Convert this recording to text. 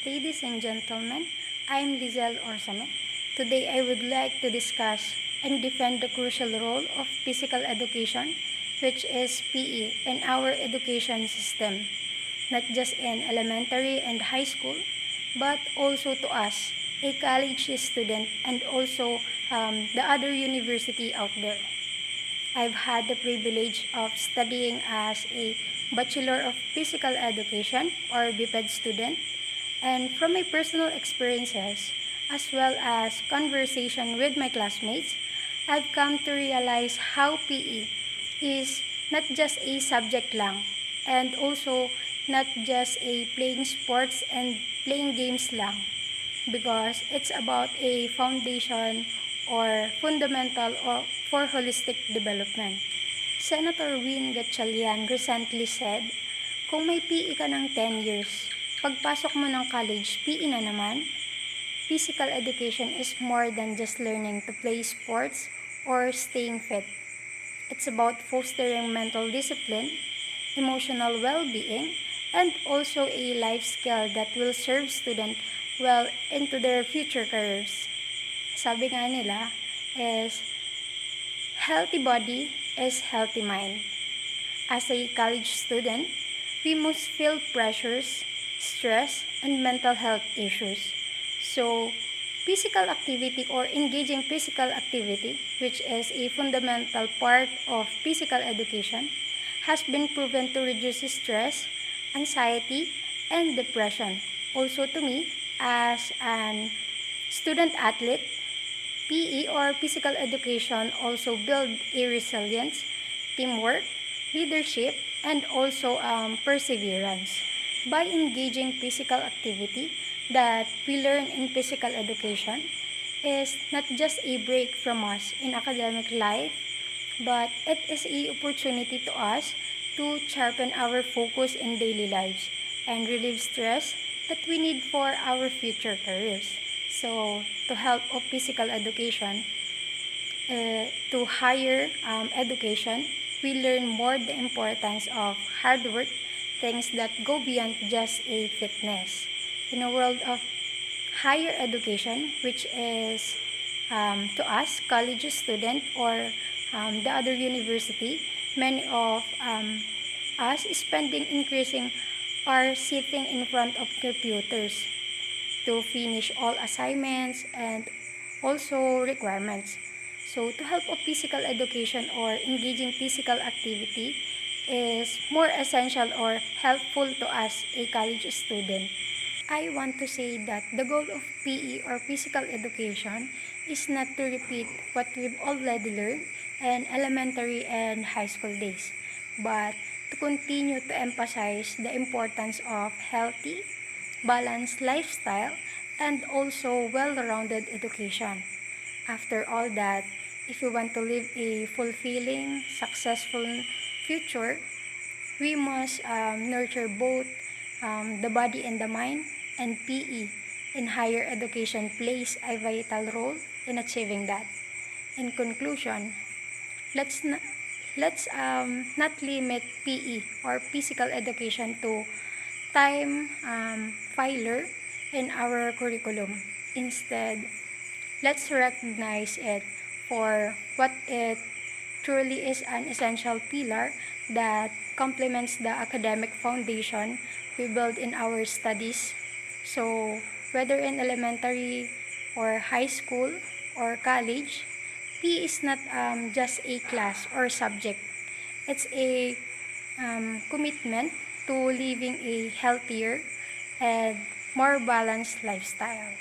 Ladies and gentlemen, I'm Lizelle Orsame. Today I would like to discuss and defend the crucial role of physical education, which is PE, in our education system, not just in elementary and high school, but also to us, a college student, and also the other university out there. I've had the privilege of studying as a Bachelor of Physical Education or BPED student, and from my personal experiences as well as conversation with my classmates, I've come to realize how PE is not just a subject lang and also not just a playing sports and playing games lang, because it's about a foundation or fundamental for holistic development. Senator Win Gatchalian recently said, kung may PE ka ng 10 years, pagpasok mo ng college, PE na naman. Physical education is more than just learning to play sports or staying fit. It's about fostering mental discipline, emotional well-being, and also a life skill that will serve students well into their future careers. Sabi nga nila is, healthy body is healthy mind. As a college student, we must feel pressures, stress, and mental health issues. So, physical activity or engaging physical activity, which is a fundamental part of physical education, has been proven to reduce stress, anxiety, and depression. Also to me, as an student athlete, PE or physical education also build a resilience, teamwork, leadership, and also perseverance. By engaging physical activity that we learn in physical education is not just a break from us in academic life, but it is a opportunity to us to sharpen our focus in daily lives and relieve stress that we need for our future careers. So, to help of physical education, to higher education, we learn more the importance of hard work, things that go beyond just a fitness. In a world of higher education, which is to us, college student or the other university, many of us spending increasing are sitting in front of computers to finish all assignments and also requirements. So to help of physical education or engaging physical activity is more essential or helpful to us, a college student. I want to say that the goal of PE or physical education is not to repeat what we've already learned in elementary and high school days, but to continue to emphasize the importance of healthy, balanced lifestyle, and also well-rounded education. After all that, if you want to live a fulfilling, successful future, we must nurture both the body and the mind, and PE in higher education plays a vital role in achieving that. In conclusion, let's not, let's not limit PE or physical education to time filler in our curriculum. Instead, let's recognize it for what it truly is, an essential pillar that complements the academic foundation we build in our studies. So, whether in elementary or high school or college, PE is not just a class or subject. It's a commitment to living a healthier and more balanced lifestyle.